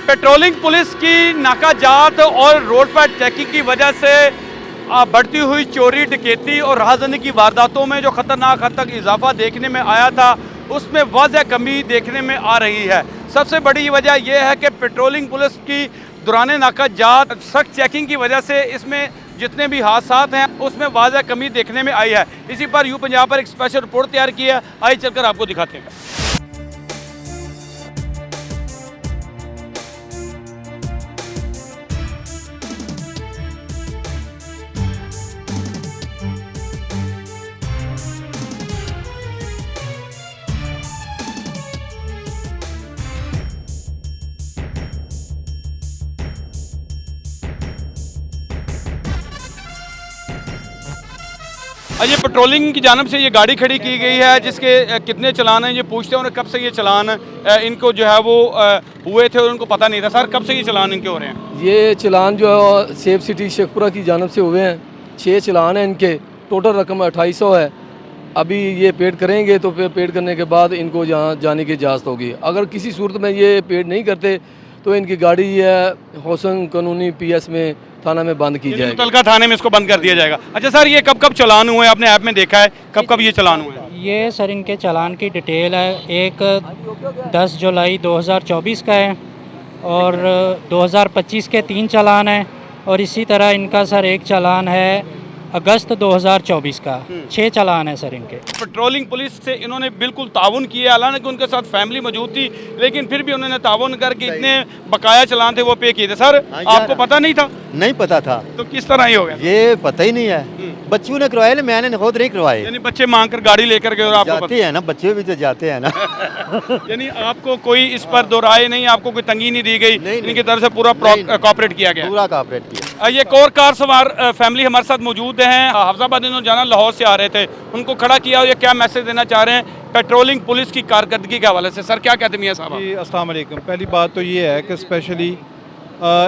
Patrolling police की नाकाजात और road पर चेकिंग की वजह से बढ़ती हुई चोरी डकैती और राहजनी की वारदातों में जो खतरनाक हद तक इजाफा देखने में आया था उसमें वाज़ह कमी देखने में आ रही है। सबसे बड़ी वजह यह है कि पेट्रोलिंग पुलिस की दौरान नाकाजात सख्त चेकिंग की वजह से इसमें जितने भी हादसा हैं उसमें वाज़ह कमी देखने में आई है। इसी पर यू पंजाब पर एक स्पेशल रिपोर्ट तैयार की है, आइए चलकर आपको दिखाते हैं। ये पेट्रोलिंग की जानब से ये गाड़ी खड़ी की गई है जिसके कितने चलान हैं ये पूछते हैं और कब से ये चलान इनको जो है वो हुए थे और उनको पता नहीं था। सर कब से ये चलान इनके हो रहे हैं? ये चलान जो है सेफ सिटी शेखपुरा की जानब से हुए हैं। 6 चलान हैं इनके, टोटल रकम 2800 है। अभी ये पेड करेंगे तो फिर पेड करने के बाद इनको यहाँ जाने की इजाज़त होगी। अगर किसी सूरत में ये पेड नहीं करते तो इनकी गाड़ी होसन कानूनी PS में थाना में बंद की जाएगी। मुतलका थाने में इसको बंद कर दिया जाएगा। अच्छा सर ये कब कब चलान हुए, आपने ऐप में देखा है कब कब ये चलान हुए? ये सर इनके चालान की डिटेल है। एक 10 जुलाई 2024 का है और 2025 के 3 चालान हैं और इसी तरह इनका सर एक चालान है अगस्त 2024 का। 6 चालान है सर इनके। पेट्रोलिंग पुलिस से इन्होंने बिल्कुल ताउन किया, हालांकि उनके साथ फैमिली मौजूद थी लेकिन फिर भी उन्होंने ताउन करके इतने बकाया चलान थे वो पे किए थे। सर आपको पता नहीं था? नहीं पता था। तो किस तरह ही हो गया? ये पता ही नहीं है। बच्चों ने करवाए, मैंने खुद नहीं करवाए। यानी बच्चे मांग कर गाड़ी लेकर गए और आपको जाते हैं ना, बच्चे भी तो जाते हैं ना। यानी आपको कोई इस पर दो राय नहीं, आपको कोई तंगी नहीं दी गई? इनकी तरफ से पूरा कॉपरेट किया गया? पूरा कॉपरेट किया। ये एक और कार सवार फैमिली हमारे साथ मौजूद हैं। हाफिजाबाद इन्होंने जाना, लाहौर से आ रहे थे, उनको खड़ा किया और ये क्या मैसेज देना चाह रहे हैं पेट्रोलिंग पुलिस की कारकर्दगी के हवाले से? सर क्या कहते हैं मियां साहब? जी अस्सलाम वालेकुम। पहली बात तो ये है कि स्पेशली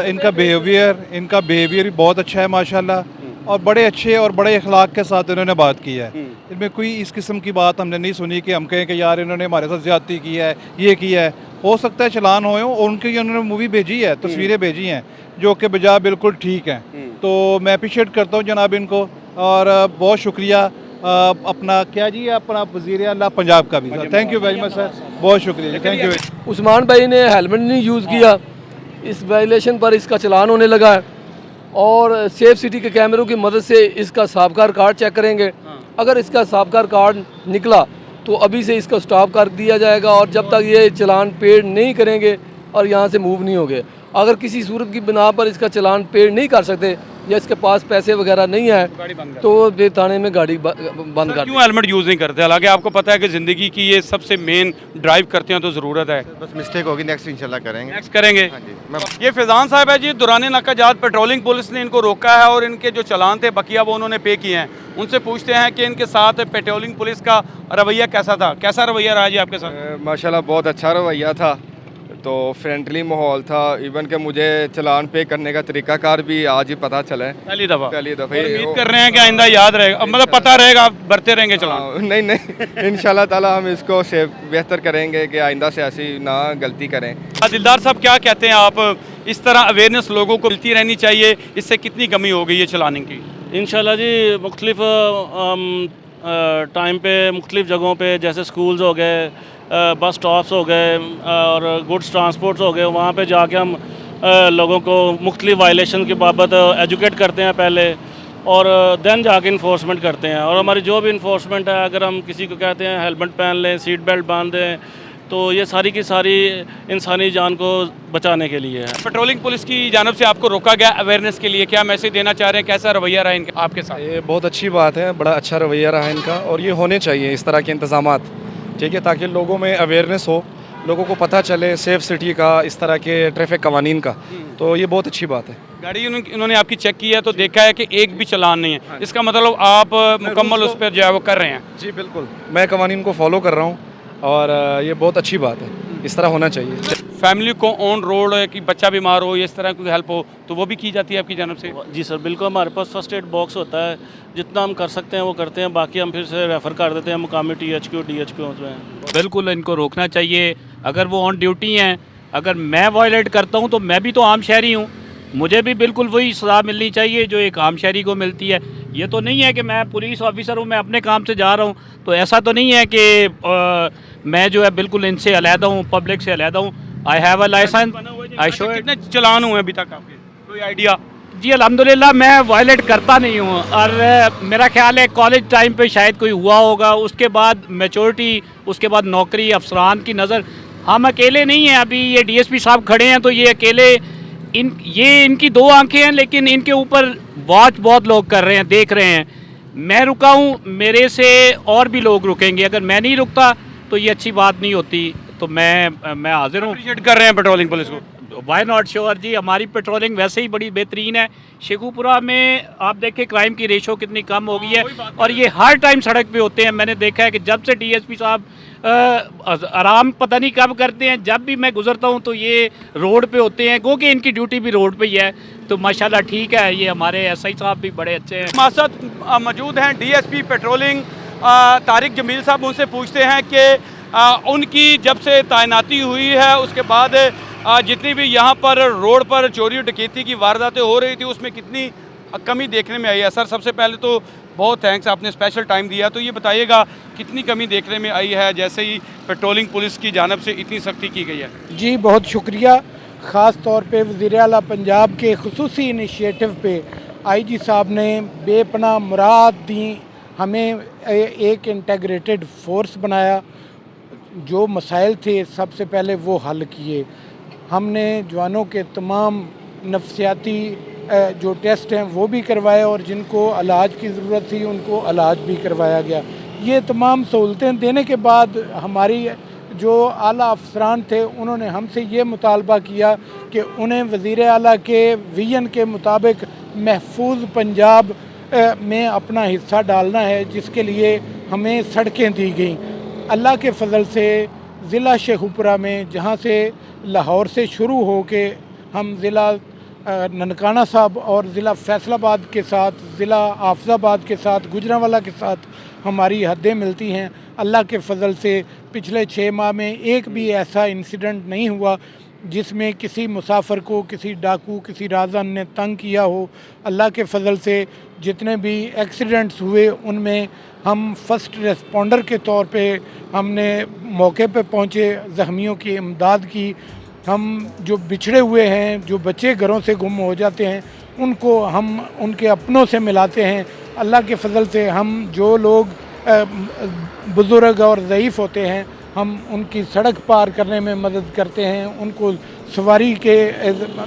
इनका बिहेवियर भी बहुत अच्छा है माशाल्लाह, और बड़े अच्छे और बड़े अखलाक के साथ इन्होंने बात की है। इनमें कोई इस किस्म की बात हमने नहीं सुनी कि हम कहें कि यार इन्होंने हमारे साथ ज़्यादती की है, ये किया है। हो सकता है चलान हो और उनकी उन्होंने मूवी भेजी है, तस्वीरें भेजी हैं जो कि बजा बिल्कुल ठीक हैं। तो मैं अप्रिशिएट करता हूँ जनाब इनको और बहुत शुक्रिया अपना क्या जी अपना वज़ीर आला पंजाब का भी। Thank you very much sir, बहुत शुक्रिया जी, थैंक यू। उस्मान भाई ने हेलमेट नहीं यूज़ किया, इस वायलेशन पर इसका चलान होने लगा है और सेफ सिटी के कैमरों की मदद से इसका साबकार कार्ड चेक करेंगे। अगर इसका साबकार कार्ड निकला तो अभी से इसका स्टॉप कर दिया जाएगा और जब तक ये चलान पेड नहीं करेंगे और यहाँ से मूव नहीं होंगे। अगर किसी सूरत की बिना पर इसका चलान पेड नहीं कर सकते या इसके पास पैसे वगैरह नहीं है तो वे थाने में गाड़ी बंद कर। क्यों हेलमेट यूज़ नहीं करते? हालांकि आपको पता है कि ज़िंदगी की ये सबसे मेन ड्राइव करते हैं तो ज़रूरत है। बस मिस्टेक होगी, नेक्स्ट इंशाल्लाह करेंगे। नेक्स्ट करेंगे। हाँ जी। ये फैज़ान साहब है जी, दौरान नाकाजात पेट्रोलिंग पुलिस ने इनको रोका है और इनके जो चलान थे बकिया वो उन्होंने पे किए हैं। उनसे पूछते हैं कि इनके साथ पेट्रोलिंग पुलिस का रवैया कैसा था, कैसा रवैया रहा जी आपके साथ? माशाल्लाह बहुत अच्छा रवैया था, तो फ्रेंडली माहौल था। इवन के मुझे चलान पे करने का तरीकाकार भी आज ही पता चला है, पहली दफ़ा। उम्मीद कर रहे हैं कि आइंदा याद रहेगा, मतलब पता रहेगा, बढ़ते रहेंगे चलान? नहीं इंशाल्लाह ताला हम इसको से बेहतर करेंगे कि आइंदा से ऐसी ना गलती करें। दिलदार साहब क्या कहते हैं आप, इस तरह अवेयरनेस लोगों को मिलती रहनी चाहिए, इससे कितनी कमी हो गई है चलाने की? इंशाल्लाह जी मुख्तलिफ टाइम पे मुख्तलिफ जगहों पे जैसे स्कूल्स हो गए, बस स्टॉप्स हो गए और गुड्स ट्रांसपोर्ट्स हो गए, वहाँ पे जाके हम लोगों को मुख्तलिफ वायलेशन की बाबत एजुकेट करते हैं पहले और देन जाके इन्फोर्समेंट करते हैं। और हमारी जो भी इन्फोर्समेंट है, अगर हम किसी को कहते हैं हेलमेट पहन लें, सीट बेल्ट बांध दें, तो ये सारी की सारी इंसानी जान को बचाने के लिए है। पेट्रोलिंग पुलिस की जानब से आपको रोका गया अवेयरनेस के लिए, क्या मैसेज देना चाह रहे हैं, कैसा रवैया रहा इनका आपके साथ? ये बहुत अच्छी बात है, बड़ा अच्छा रवैया रहा इनका और ये होने चाहिए इस तरह के इंतजामात, ठीक है, ताकि लोगों में अवेयरनेस हो, लोगों को पता चले सेफ सिटी का, इस तरह के ट्रैफिक कवानीन का। तो ये बहुत अच्छी बात है। गाड़ी इन्होंने आपकी चेक की है तो देखा है कि एक भी चलान नहीं है, इसका मतलब आप मुकम्मल उस पर जो है वो कर रहे हैं? जी बिल्कुल, मैं कवानीन को फॉलो कर रहा हूँ और ये बहुत अच्छी बात है, इस तरह होना चाहिए। फैमिली को ऑन रोड कि बच्चा बीमार हो, इस तरह की हेल्प हो तो वो भी की जाती है आपकी जानब से? जी सर बिल्कुल, हमारे पास फर्स्ट एड बॉक्स होता है, जितना हम कर सकते हैं वो करते हैं, बाकी हम फिर से रेफ़र कर देते हैं मुकामी THQ DHQ में। बिल्कुल इनको रोकना चाहिए, अगर वो ऑन ड्यूटी हैं अगर मैं वायलेट करता हूँ तो मैं भी तो आम शहरी हूँ, मुझे भी बिल्कुल वही सज़ा मिलनी चाहिए जो एक आम शहरी को मिलती है। ये तो नहीं है कि मैं पुलिस ऑफिसर हूँ, मैं अपने काम से जा रहा हूँ, तो ऐसा तो नहीं है कि मैं जो है बिल्कुल इनसे अलहदा हूँ, पब्लिक से अलहदा हूँ। I have a licence, I show it. कितने चलान हुए अभी तक आपके, कोई आइडिया? जी अल्हम्दुलिल्लाह मैं वायलेट करता नहीं हूँ, और मेरा ख्याल है कॉलेज टाइम पे शायद कोई हुआ होगा, उसके बाद मैच्योरिटी, उसके बाद नौकरी, अफसरान की नज़र। हम अकेले नहीं हैं, अभी ये डीएसपी साहब खड़े हैं तो ये अकेले ये इनकी दो आंखें हैं, लेकिन इनके ऊपर वॉच बहुत लोग कर रहे हैं, देख रहे हैं। मैं रुका हूँ, मेरे से और भी लोग रुकेंगे, अगर मैं नहीं रुकता तो ये अच्छी बात नहीं होती। तो मैं हाजिर हूँ। अप्रिशिएट कर रहे हैं पेट्रोलिंग पुलिस को? वाई नॉट श्योर जी, हमारी पेट्रोलिंग वैसे ही बड़ी बेहतरीन है। शेखुपुरा में आप देखें क्राइम की रेशो कितनी कम हो गई है, और ये हर टाइम सड़क पे होते हैं। मैंने देखा है कि जब से डीएसपी साहब आराम पता नहीं कब करते हैं, जब भी मैं गुजरता हूँ तो ये रोड पे होते हैं, क्योंकि इनकी ड्यूटी भी रोड पे ही है। तो माशाल्लाह ठीक है, ये हमारे एसआई साहब भी बड़े अच्छे हैं। हमारे साथ मौजूद हैं डीएसपी पेट्रोलिंग तारिक जमील साहब। उनसे पूछते हैं कि उनकी जब से तैनाती हुई है उसके बाद जितनी भी यहाँ पर रोड पर चोरी डकैती की वारदातें हो रही थी उसमें कितनी कमी देखने में आई है। सर सबसे पहले तो बहुत थैंक्स, आपने स्पेशल टाइम दिया। तो ये बताइएगा कितनी कमी देखने में आई है जैसे ही पेट्रोलिंग पुलिस की जानिब से इतनी सख्ती की गई है? जी बहुत शुक्रिया। ख़ास तौर पे वज़ीर आला पंजाब के खुसूसी इनिशिएटिव पे आईजी साहब ने बेपनाह मुराद दी, हमें एक इंटीग्रेटेड फोर्स बनाया, जो मसाइल थे सबसे पहले वो हल किए। हमने जवानों के तमाम नफ्सियाती जो टेस्ट हैं वो भी करवाए, और जिनको इलाज की ज़रूरत थी उनको इलाज भी करवाया गया। ये तमाम सहूलतें देने के बाद हमारी जो आला अफसरान थे उन्होंने हमसे ये मुतालबा किया कि उन्हें वज़ीर आला के विजन के मुताबिक महफूज पंजाब में अपना हिस्सा डालना है, जिसके लिए हमें सड़कें दी गई। अल्लाह के फ़ज़ल से ज़िला शेखुपुरा में, जहाँ से लाहौर से शुरू हो के हम ज़िला ननकाना साहब और ज़िला फैसलाबाद के साथ, ज़िला हाफिज़ाबाद के साथ, गुजरांवाला के साथ हमारी हदें मिलती हैं। अल्लाह के फ़ज़ल से पिछले 6 माह में एक भी ऐसा इंसिडेंट नहीं हुआ जिसमें किसी मुसाफिर को किसी डाकू, किसी राज़न ने तंग किया हो। अल्लाह के फ़ज़ल से जितने भी एक्सीडेंट्स हुए उनमें हम फर्स्ट रिस्पॉन्डर के तौर पे हमने मौके पे पहुँचे, ज़ख्मियों की इमदाद की। हम जो बिछड़े हुए हैं, जो बच्चे घरों से गुम हो जाते हैं, उनको हम उनके अपनों से मिलाते हैं। अल्लाह के फ़ज़ल से हम जो लोग बुज़ुर्ग और ज़ईफ़ होते हैं, हम उनकी सड़क पार करने में मदद करते हैं, उनको सवारी के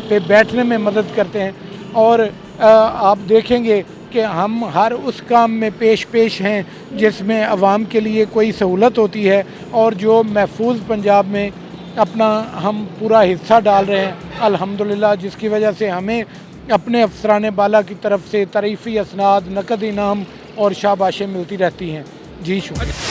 पे बैठने में मदद करते हैं। और आप देखेंगे कि हम हर उस काम में पेश हैं जिसमें आवाम के लिए कोई सहूलत होती है, और जो महफूज पंजाब में अपना हम पूरा हिस्सा डाल रहे हैं अल्हम्दुलिल्लाह, जिसकी वजह से हमें अपने अफसरान बाला की तरफ से तारीफ़ी असनाद, नकद इनाम और शाबाशें मिलती रहती हैं। जी शुक्रिया।